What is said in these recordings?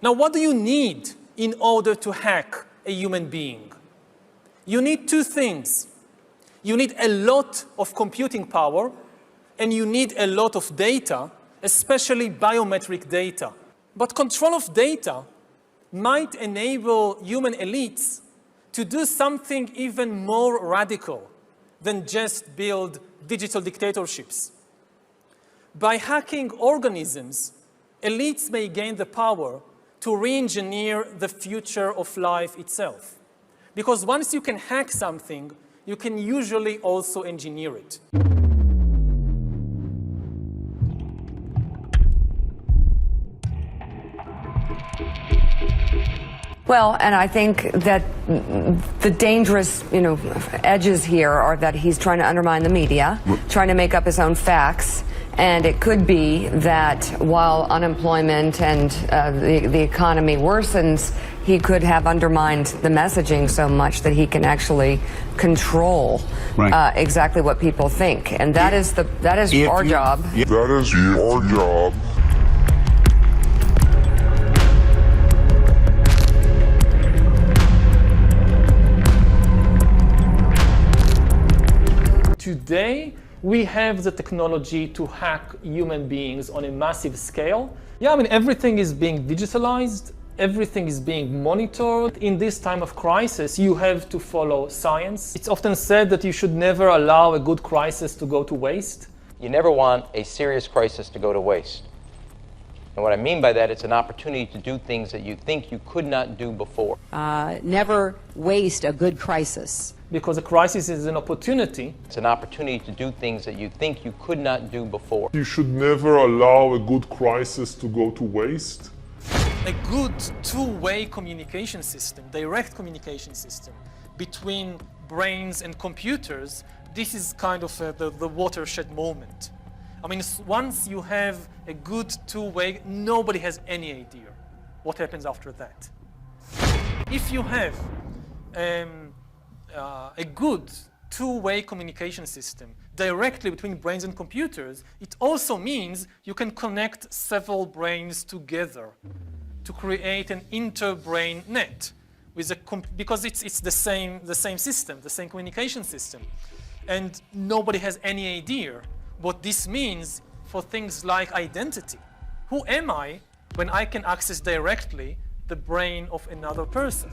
Now, what do you need in order to hack a human being? You need two things. You need a lot of computing power, and you need a lot of data, especially biometric data. But control of data might enable human elites to do something even more radical than just build digital dictatorships. By hacking organisms, elites may gain the power to re-engineer the future of life itself. Because once you can hack something, you can usually also engineer it. Well, and I think that the dangerous, edges here are that he's trying to undermine the media, trying to make up his own facts. And it could be that while unemployment and the economy worsens, he could have undermined the messaging so much that he can actually control exactly what people think. And that is our job. That is our job. Today, we have the technology to hack human beings on a massive scale. Yeah, everything is being digitalized, everything is being monitored. In this time of crisis, you have to follow science. It's often said that you should never allow a good crisis to go to waste. You never want a serious crisis to go to waste. And what I mean by that, it's an opportunity to do things that you think you could not do before. Never waste a good crisis. Because a crisis is an opportunity. It's an opportunity to do things that you think you could not do before. You should never allow a good crisis to go to waste. A good two-way communication system, direct communication system between brains and computers, this is kind of the watershed moment. Once you have a good two-way, nobody has any idea what happens after that. If you have a good two-way communication system directly between brains and computers, it also means you can connect several brains together to create an inter-brain net because it's the same system, the same communication system. And nobody has any idea what this means for things like identity. Who am I when I can access directly the brain of another person?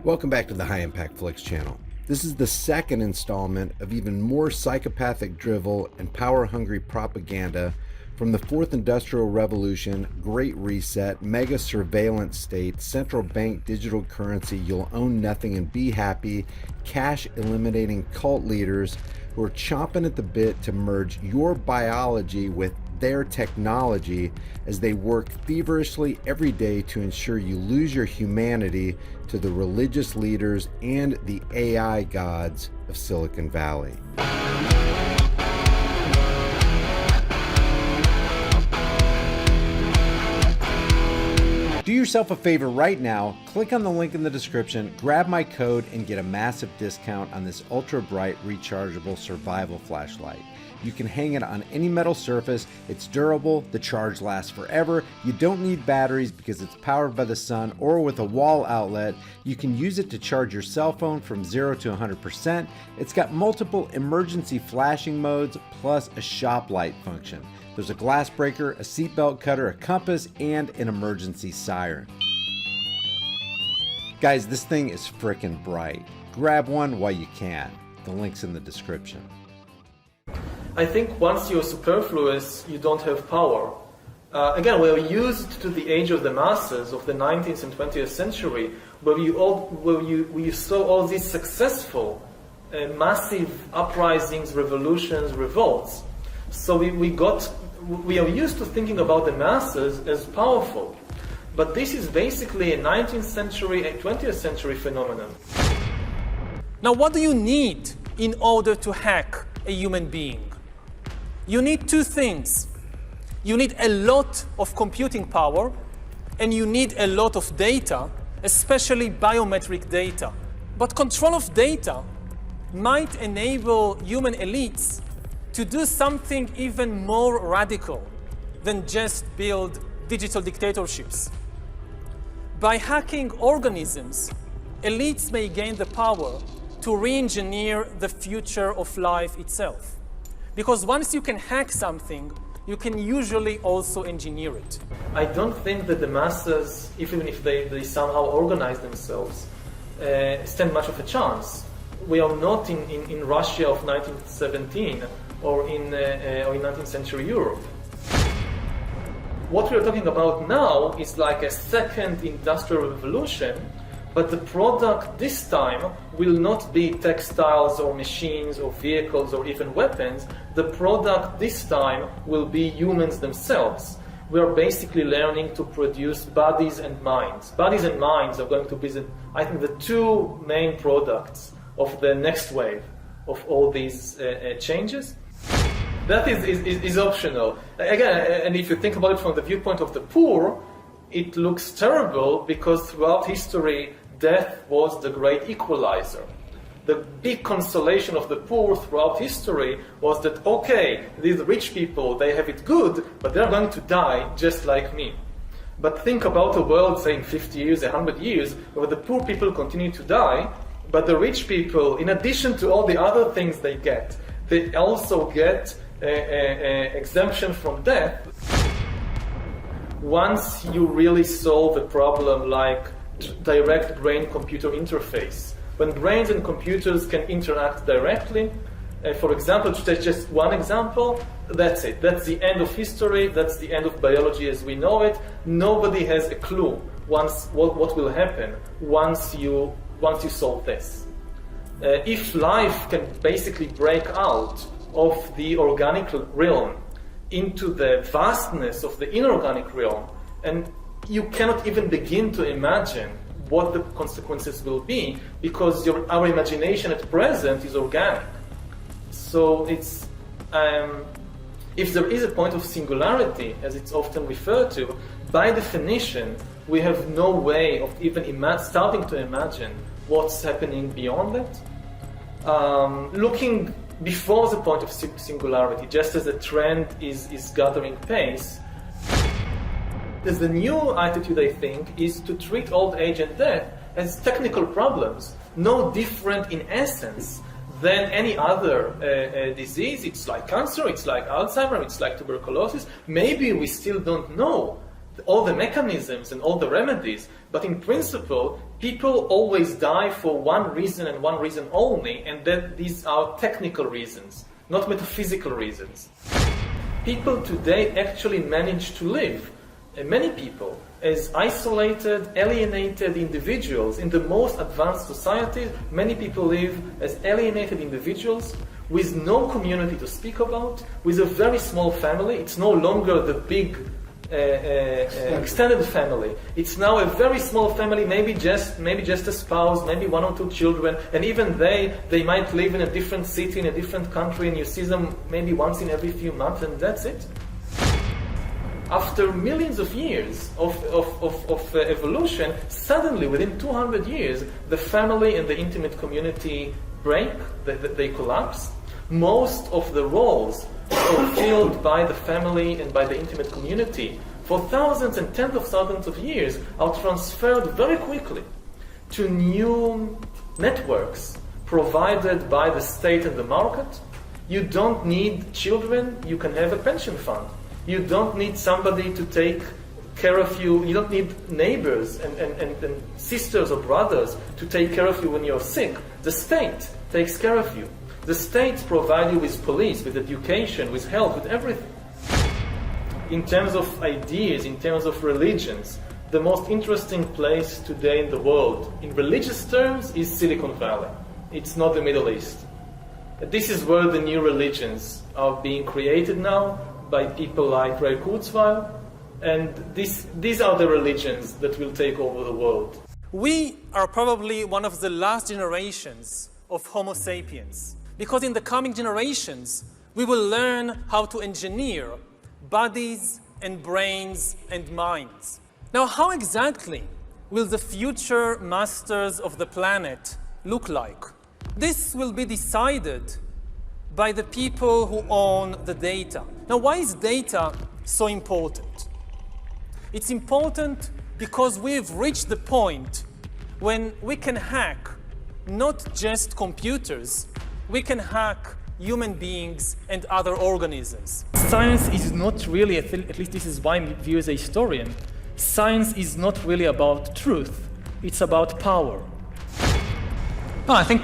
Welcome back to the High Impact Flicks channel. This is the second installment of even more psychopathic drivel and power-hungry propaganda from the Fourth Industrial Revolution, Great Reset, mega surveillance state, central bank digital currency, you'll own nothing and be happy, cash eliminating cult leaders who are chomping at the bit to merge your biology with their technology as they work feverishly every day to ensure you lose your humanity to the religious leaders and the AI gods of Silicon Valley. Do yourself a favor right now, click on the link in the description, grab my code, and get a massive discount on this ultra bright rechargeable survival flashlight. You can hang it on any metal surface, it's durable, the charge lasts forever, you don't need batteries because it's powered by the sun or with a wall outlet, you can use it to charge your cell phone from 0 to 100%, it's got multiple emergency flashing modes plus a shop light function. There's a glass breaker, a seatbelt cutter, a compass, and an emergency siren. Guys, this thing is frickin' bright. Grab one while you can. The link's in the description. I think once you're superfluous, you don't have power. Again, we're used to the age of the masses of the 19th and 20th century, where you saw all these successful, massive uprisings, revolutions, revolts. So we are used to thinking about the masses as powerful. But this is basically a 19th century and 20th century phenomenon. Now, what do you need in order to hack a human being? You need two things. You need a lot of computing power, and you need a lot of data, especially biometric data. But control of data might enable human elites to do something even more radical than just build digital dictatorships. By hacking organisms, elites may gain the power to re-engineer the future of life itself. Because once you can hack something, you can usually also engineer it. I don't think that the masses, even if they somehow organize themselves, stand much of a chance. We are not in Russia of 1917 or in 19th century Europe. What we are talking about now is like a second industrial revolution, but the product this time will not be textiles or machines or vehicles or even weapons. The product this time will be humans themselves. We are basically learning to produce bodies and minds. Bodies and minds are going to be, I think, the two main products of the next wave of all these changes. That is optional. Again, and if you think about it from the viewpoint of the poor, it looks terrible because throughout history, death was the great equalizer. The big consolation of the poor throughout history was that, okay, these rich people, they have it good, but they're going to die just like me. But think about a world, say in 50 years, 100 years, where the poor people continue to die, but the rich people, in addition to all the other things they also get exemption from death. Once you really solve a problem like direct brain-computer interface, when brains and computers can interact directly, for example, to take just one example, that's it. That's the end of history. That's the end of biology as we know it. Nobody has a clue what will happen once you solve this. If life can basically break out of the organic realm into the vastness of the inorganic realm, and you cannot even begin to imagine what the consequences will be because our imagination at present is organic. So it's if there is a point of singularity, as it's often referred to, by definition, we have no way of even starting to imagine what's happening beyond that. Looking before the point of singularity, just as the trend is gathering pace, the new attitude, I think, is to treat old age and death as technical problems, no different in essence than any other disease. It's like cancer, it's like Alzheimer, it's like tuberculosis. Maybe we still don't know all the mechanisms and all the remedies, but in principle, people always die for one reason and one reason only, and that these are technical reasons, not metaphysical reasons. People today actually manage to live, many people, as isolated, alienated individuals. In the most advanced societies, many people live as alienated individuals with no community to speak about, with a very small family. It's no longer the big extended family. It's now a very small family, maybe just a spouse, maybe one or two children, and even they might live in a different city, in a different country, and you see them maybe once in every few months, and that's it. After millions of years of evolution, suddenly within 200 years, the family and the intimate community break, they collapse. Most of the roles fulfilled by the family and by the intimate community for thousands and tens of thousands of years are transferred very quickly to new networks provided by the state and the market. You don't need children, you can have a pension fund. You don't need somebody to take care of you. You don't need neighbors and sisters or brothers to take care of you when you're sick. The state takes care of you. The states provide you with police, with education, with health, with everything. In terms of ideas, in terms of religions, the most interesting place today in the world, in religious terms, is Silicon Valley. It's not the Middle East. This is where the new religions are being created now by people like Ray Kurzweil, and these are the religions that will take over the world. We are probably one of the last generations of Homo sapiens, because in the coming generations, we will learn how to engineer bodies and brains and minds. Now, how exactly will the future masters of the planet look like? This will be decided by the people who own the data. Now, why is data so important? It's important because we've reached the point when we can hack not just computers, we can hack human beings and other organisms. Science is not really, at least this is my view as a historian, science is not really about truth, it's about power. I think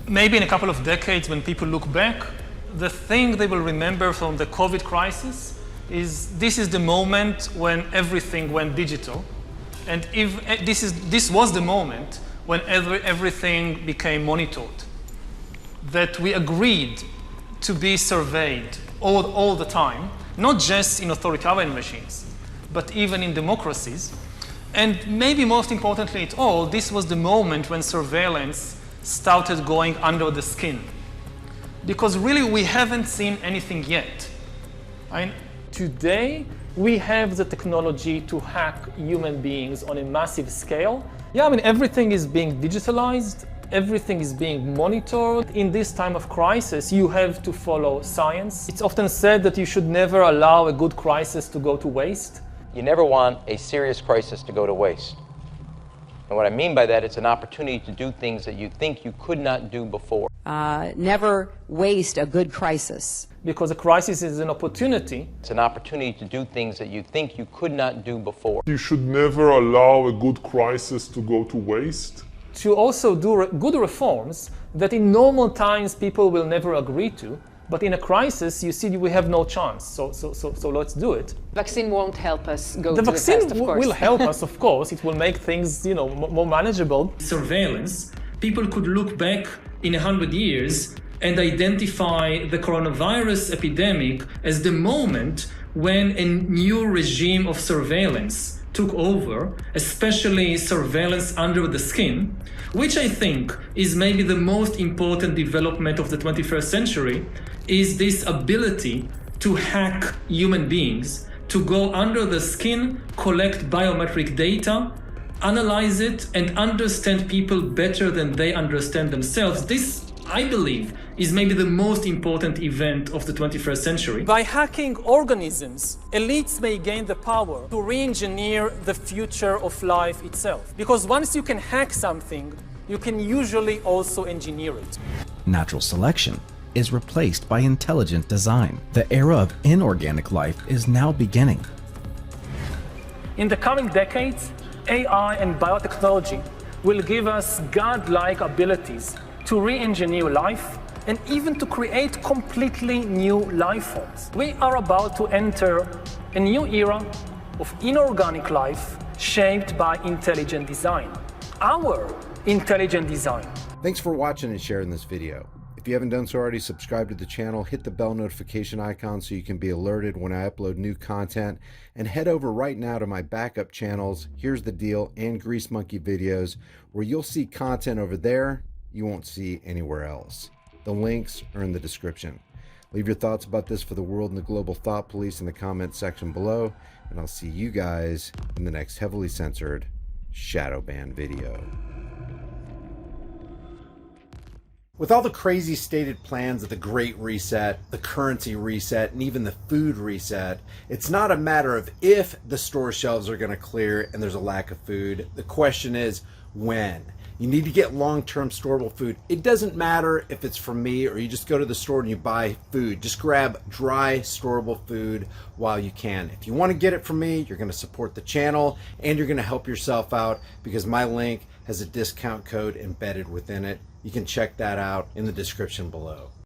maybe in a couple of decades when people look back, the thing they will remember from the COVID crisis is this is the moment when everything went digital. And if this was the moment when everything became monitored, that we agreed to be surveyed all the time, not just in authoritarian regimes, but even in democracies. And maybe most importantly at all, this was the moment when surveillance started going under the skin. Because really we haven't seen anything yet. Today, we have the technology to hack human beings on a massive scale. Yeah, everything is being digitalized, everything is being monitored. In this time of crisis, you have to follow science. It's often said that you should never allow a good crisis to go to waste. You never want a serious crisis to go to waste. And what I mean by that, it's an opportunity to do things that you think you could not do before. Never waste a good crisis. Because a crisis is an opportunity. It's an opportunity to do things that you think you could not do before. You should never allow a good crisis to go to waste. To also do good reforms that in normal times people will never agree to, but in a crisis you see we have no chance, so let's do it. Vaccine won't help us go The to the vaccine test, of course. will help us, of course. It will make things, more manageable. Surveillance. People could look back in 100 years and identify the coronavirus epidemic as the moment when a new regime of surveillance took over, especially surveillance under the skin, which I think is maybe the most important development of the 21st century, is this ability to hack human beings, to go under the skin, collect biometric data, analyze it, and understand people better than they understand themselves. This, I believe, is maybe the most important event of the 21st century. By hacking organisms, elites may gain the power to re-engineer the future of life itself. Because once you can hack something, you can usually also engineer it. Natural selection is replaced by intelligent design. The era of inorganic life is now beginning. In the coming decades, AI and biotechnology will give us godlike abilities to re-engineer life and even to create completely new life forms. We are about to enter a new era of inorganic life shaped by intelligent design. Our intelligent design. Thanks for watching and sharing this video. If you haven't done so already, subscribe to the channel, hit the bell notification icon so you can be alerted when I upload new content, and head over right now to my backup channels, Here's the Deal and Grease Monkey videos, where you'll see content over there you won't see anywhere else. The links are in the description. Leave your thoughts about this for the world and the global thought police in the comment section below, and I'll see you guys in the next heavily censored shadow ban video. With all the crazy stated plans of the Great Reset, the currency reset, and even the food reset, it's not a matter of if the store shelves are going to clear and there's a lack of food. The question is when. You need to get long-term storable food. It doesn't matter if it's from me or you just go to the store and you buy food. Just grab dry, storable food while you can. If you want to get it from me, you're going to support the channel and you're going to help yourself out because my link has a discount code embedded within it. You can check that out in the description below.